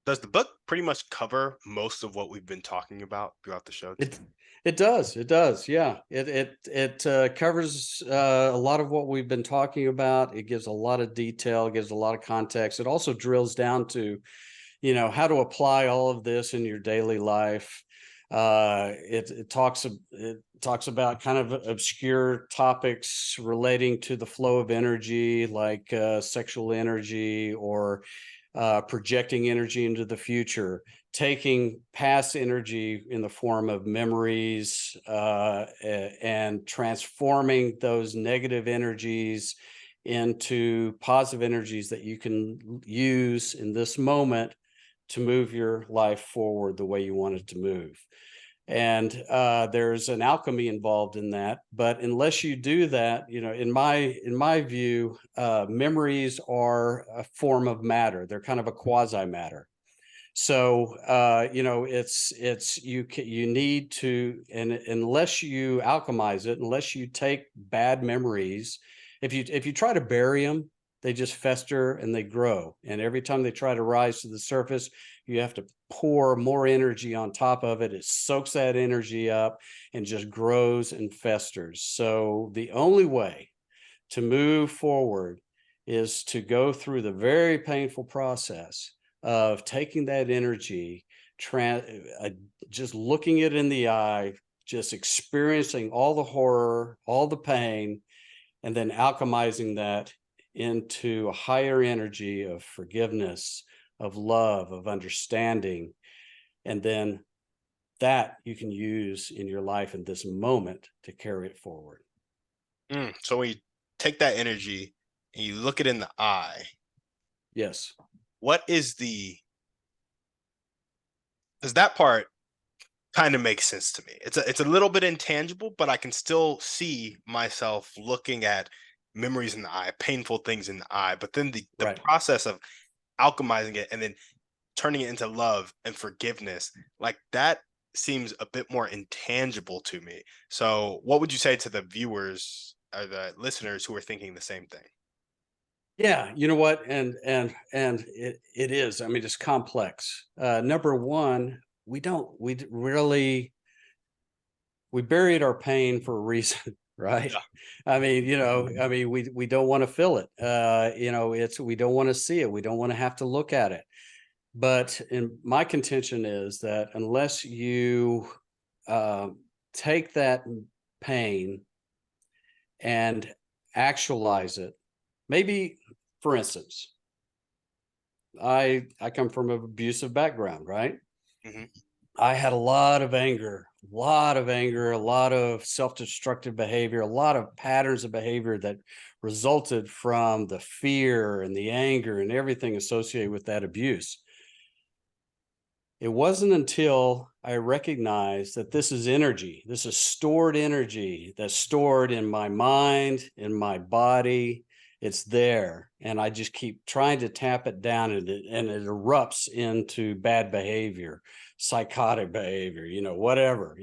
does the book pretty much cover most of what we've been talking about throughout the show It today? it does. It does. Yeah. It covers a lot of what we've been talking about. It gives a lot of detail, gives a lot of context. It also drills down to, how to apply all of this in your daily life. It talks about kind of obscure topics relating to the flow of energy, like sexual energy, or projecting energy into the future, taking past energy in the form of memories, and transforming those negative energies into positive energies that you can use in this moment to move your life forward the way you want it to move. And there's an alchemy involved in that, but unless you do that, in my view, memories are a form of matter. They're kind of a quasi matter. So you need to, and unless you alchemize it, unless you take bad memories, if you try to bury them, they just fester and they grow, and every time they try to rise to the surface, you have to pour more energy on top of it. It soaks that energy up and just grows and festers. So the only way to move forward is to go through the very painful process of taking that energy, just looking it in the eye, just experiencing all the horror, all the pain, and then alchemizing that into a higher energy of forgiveness, of love, of understanding, and then that you can use in your life in this moment to carry it forward. So when you take that energy and you look it in the eye, Yes. what is the does that part kind of makes sense to me? It's a little bit intangible, but I can still see myself looking at memories in the eye, painful things in the eye. But then the Right. process of alchemizing it and then turning it into love and forgiveness, like that seems a bit more intangible to me. So what would you say to the viewers or the listeners who are thinking the same thing? Yeah, you know what? And it is. I mean, it's complex. Number one, really we buried our pain for a reason, right? Yeah. I mean, we don't want to feel it. It's we don't want to see it. We don't want to have to look at it. But in my contention is that unless you uh, take that pain and actualize it, maybe, for instance, I come from an abusive background, right? Hmm. I had a lot of self-destructive behavior, a lot of patterns of behavior that resulted from the fear and the anger and everything associated with that abuse. It wasn't until I recognized that this is energy. This is stored energy that's stored in my mind, in my body. It's there. And I just keep trying to tap it down, and it erupts into bad behavior, psychotic behavior, whatever.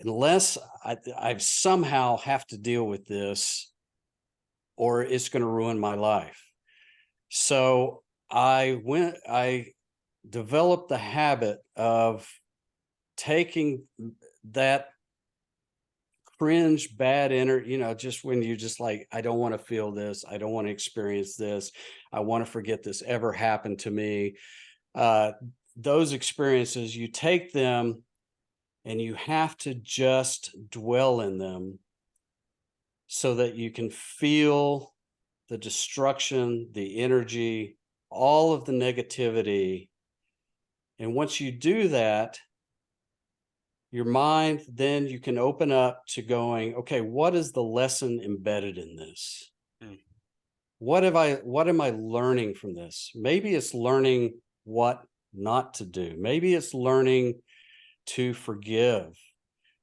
Unless I somehow have to deal with this, or it's going to ruin my life. So I developed the habit of taking that cringe bad energy, just when you just like, I don't want to feel this, I don't want to experience this, I want to forget this ever happened to me. uh those experiences, you take them and you have to just dwell in them so that you can feel the destruction, the energy, all of the negativity. And once you do that, your mind, then you can open up to going, okay, what is the lesson embedded in this? Mm. What am I learning from this? Maybe it's learning what not to do. Maybe it's learning to forgive.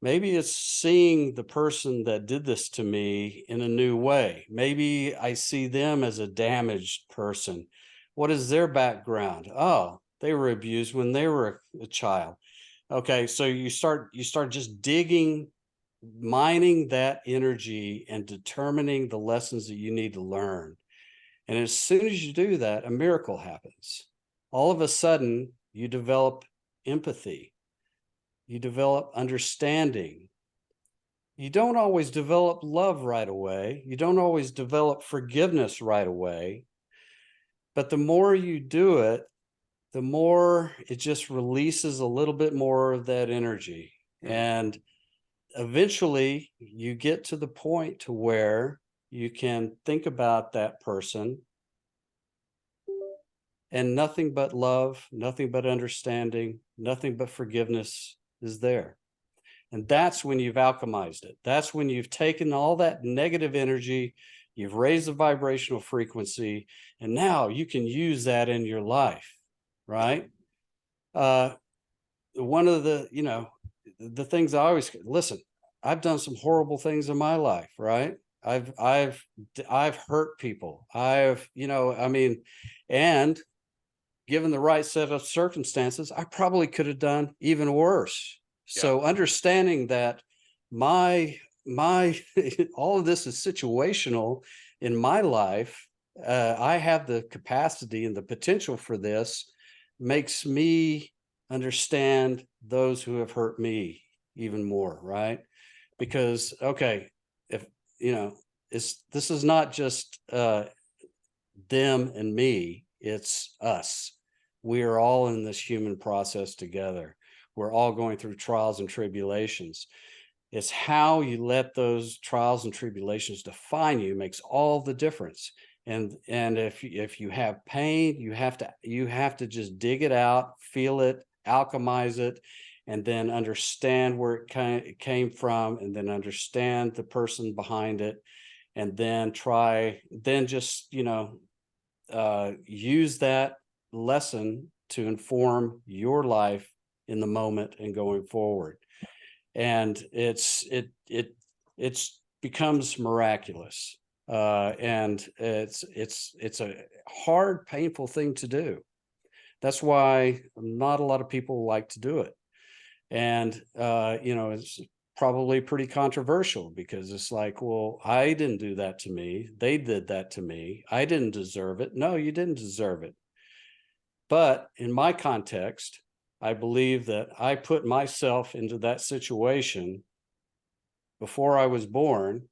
Maybe it's seeing the person that did this to me in a new way. Maybe I see them as a damaged person. What is their background? Oh, they were abused when they were a child. Okay, so you start just digging, mining that energy and determining the lessons that you need to learn. And as soon as you do that, a miracle happens. All of a sudden, you develop empathy, you develop understanding. You don't always develop love right away. You don't always develop forgiveness right away. But the more you do it, the more it just releases a little bit more of that energy. Mm. And eventually you get to the point to where you can think about that person and nothing but love, nothing but understanding, nothing but forgiveness is there. And Yeah. that's when you've alchemized it. That's when you've taken all that negative energy, you've raised the vibrational frequency, and now you can use that in your life, Yeah. right? Uh, One of the things I always listen, I've done some horrible things in my life, right? I've hurt people. And given the right set of circumstances, I probably could have done even worse. Yeah. So understanding that my all of this is situational in my life, I have the capacity and the potential for this, makes me understand those who have hurt me even more, right? Because okay, if you know, it's this is not just them and me, it's us. We are all in this human process together. We're all going through trials and tribulations. It's how you let those trials and tribulations define you makes all the difference. And if you have pain, you have to just dig it out, feel it, alchemize it, and then understand where it came from, and then understand the person behind it, and then just use that lesson to inform your life in the moment and going forward. And it's becomes miraculous. And it's a hard, painful thing to do. That's why not a lot of people like to do it. And it's probably pretty controversial, because it's like, well, I didn't do that to me. They did that to me. I didn't deserve it. No, you didn't deserve it. But in my context, I believe that I put myself into that situation before I was born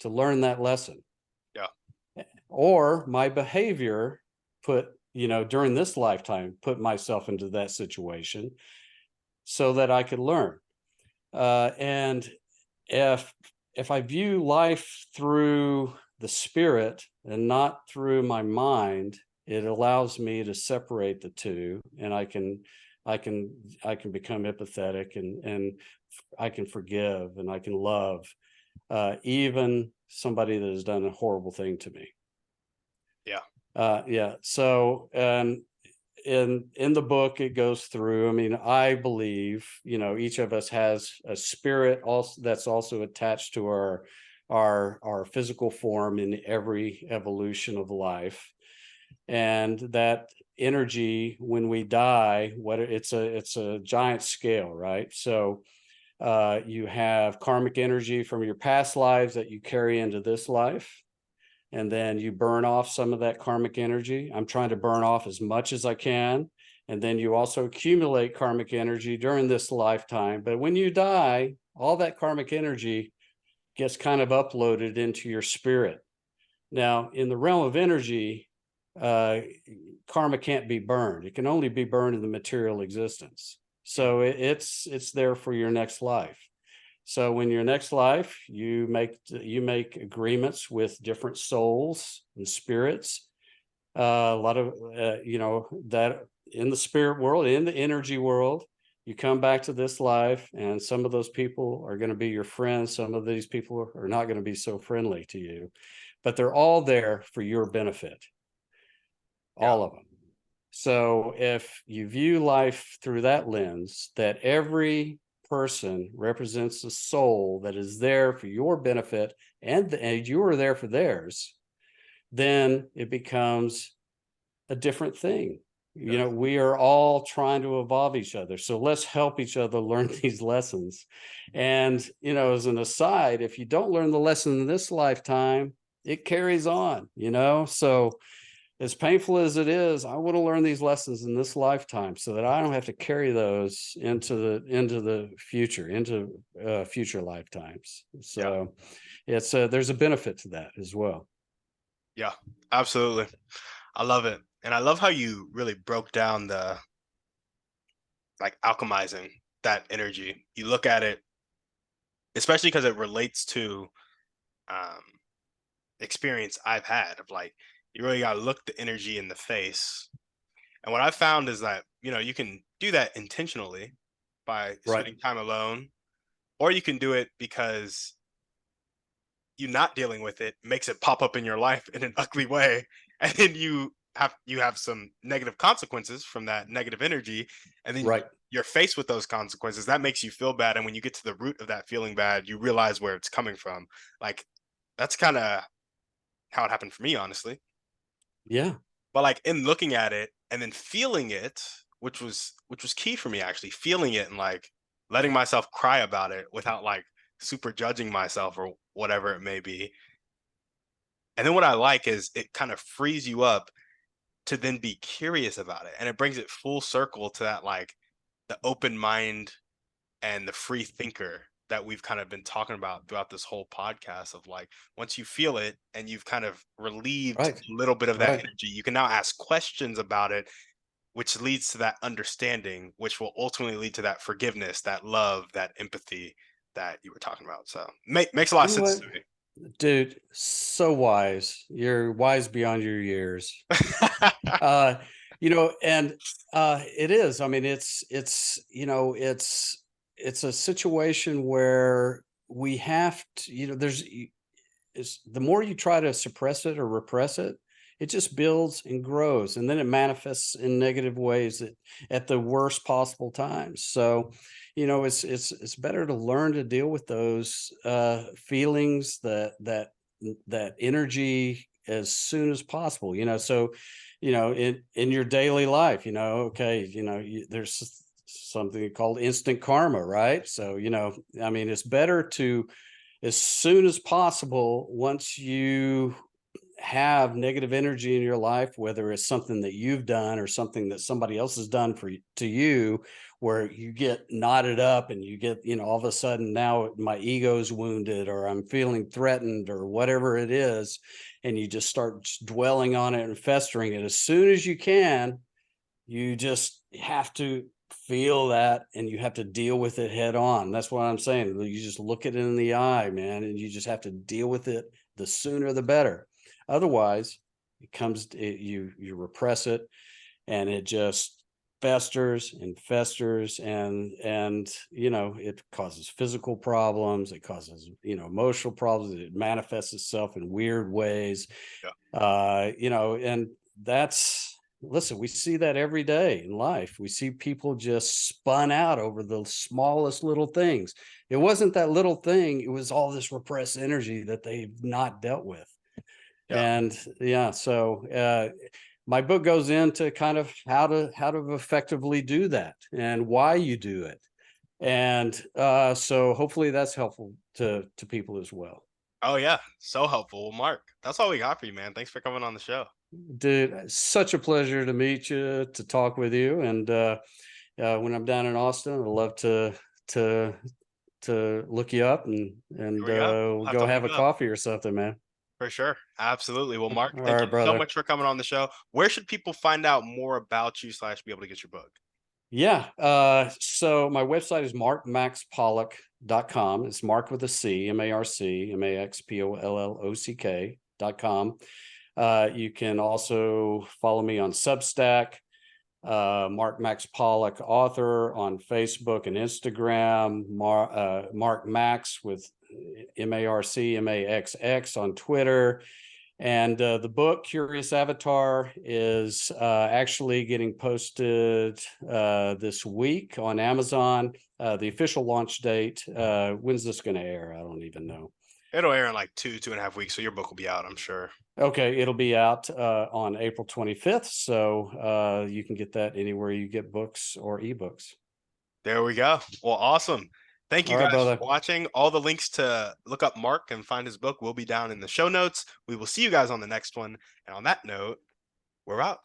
to learn that lesson. Yeah. Or my behavior during this lifetime, put myself into that situation so that I could learn. And if I view life through the spirit and not through my mind, it allows me to separate the two, and I can become empathetic, and I can forgive, and I can love even somebody that has done a horrible thing to me. Yeah. So, in the book, it goes through. I mean, I believe each of us has a spirit also that's also attached to our physical form in every evolution of life, and that energy, when we die, it's a giant scale, right? So you have karmic energy from your past lives that you carry into this life, and then you burn off some of that karmic energy. I'm trying to burn off as much as I can. And then you also accumulate karmic energy during this lifetime. But when you die, all that karmic energy gets kind of uploaded into your spirit. Now, in the realm of energy, karma can't be burned. It can only be burned in the material existence. So it's there for your next life. So when your next life, you make agreements with different souls and spirits. A lot of that in the spirit world, in the energy world, you come back to this life, and some of those people are going to be your friends. Some of these people are not going to be so friendly to you, but they're all there for your benefit. All of them. So if you view life through that lens, that every person represents a soul that is there for your benefit, and you are there for theirs, then it becomes a different thing. We are all trying to evolve each other. So let's help each other learn these lessons. And, as an aside, if you don't learn the lesson in this lifetime, it carries on, So as painful as it is, I want to learn these lessons in this lifetime so that I don't have to carry those into the future, into future lifetimes. So it's there's a benefit to that as well. Yeah, absolutely. I love it. And I love how you really broke down the like alchemizing that energy. You look at it, especially because it relates to um experience I've had of like you really gotta look the energy in the face. And what I found is that, you can do that intentionally by Right. spending time alone, or you can do it because you not dealing with it makes it pop up in your life in an ugly way. And then you have some negative consequences from that negative energy. And then Right. you're faced with those consequences. That makes you feel bad. And when you get to the root of that feeling bad, you realize where it's coming from. Like that's kind of how it happened for me, honestly. Yeah. But like in looking at it and then feeling it, which was key for me actually, feeling it and like letting myself cry about it without like super judging myself or whatever it may be. And then what I like is it kind of frees you up to then be curious about it. And it brings it full circle to that like the open mind and the free thinker that we've kind of been talking about throughout this whole podcast of like once you feel it and you've kind of relieved Right. a little bit of that Right. energy, you can now ask questions about it, which leads to that understanding, which will ultimately lead to that forgiveness, that love, that empathy that you were talking about. So makes a lot You of know sense what, to me. dude? So wise. You're wise beyond your years. Uh, And it is. I mean, it's a situation where we have to, is the more you try to suppress it or repress it, it just builds and grows, and then it manifests in negative ways at the worst possible times. So, it's better to learn to deal with those feelings, that energy as soon as possible. So, in your daily life, okay, there's something called instant karma, right? So, I mean, it's better to, as soon as possible, once you have negative energy in your life, whether it's something that you've done or something that somebody else has done to you, where you get knotted up and you get, all of a sudden now my ego's wounded or I'm feeling threatened or whatever it is, and you just start dwelling on it and festering it. As soon as you can, you just have to feel that, and you have to deal with it head on. That's what I'm saying. You just look it in the eye, man, and you just have to deal with it. The sooner the better. Otherwise, you repress it, and it just festers and festers, and it causes physical problems, it causes emotional problems, it manifests itself in weird ways. Yeah. And that's, listen, we see that every day in life. We see people just spun out over the smallest little things. It wasn't that little thing, it was all this repressed energy that they've not dealt with. Yeah. And yeah, so my book goes into kind of how to effectively do that and why you do it. And so hopefully that's helpful to people as well. Oh yeah, so helpful. Well, Mark, that's all we got for you, man. Thanks for coming on the show. Dude, such a pleasure to meet you, to talk with you. And when I'm down in Austin, I'd love to look you up, and Here we go. We'll we'll have go to have link a up coffee or something, man. for sure. Absolutely. Well, Mark, All thank right, you so brother. much for coming on the show. Where should people find out more about you slash be able to get your book? Yeah. So my website is marcmaxpollock.com. It's Mark with a C, MarcMaxPollock.com. You can also follow me on Substack, Marc Max Pollock author on Facebook and Instagram, Marc Max with MarcMaxx on Twitter. And the book, Curious Avatar, is actually getting posted this week on Amazon. The official launch date, when's this going to air? I don't even know. It'll air in like 2.5 weeks, so your book will be out, I'm sure. Okay, it'll be out on April 25th, so you can get that anywhere you get books or ebooks. There we go. Well, awesome. Thank you All right, guys brother. for watching. All the links to look up Mark and find his book will be down in the show notes. We will see you guys on the next one. And on that note, we're out.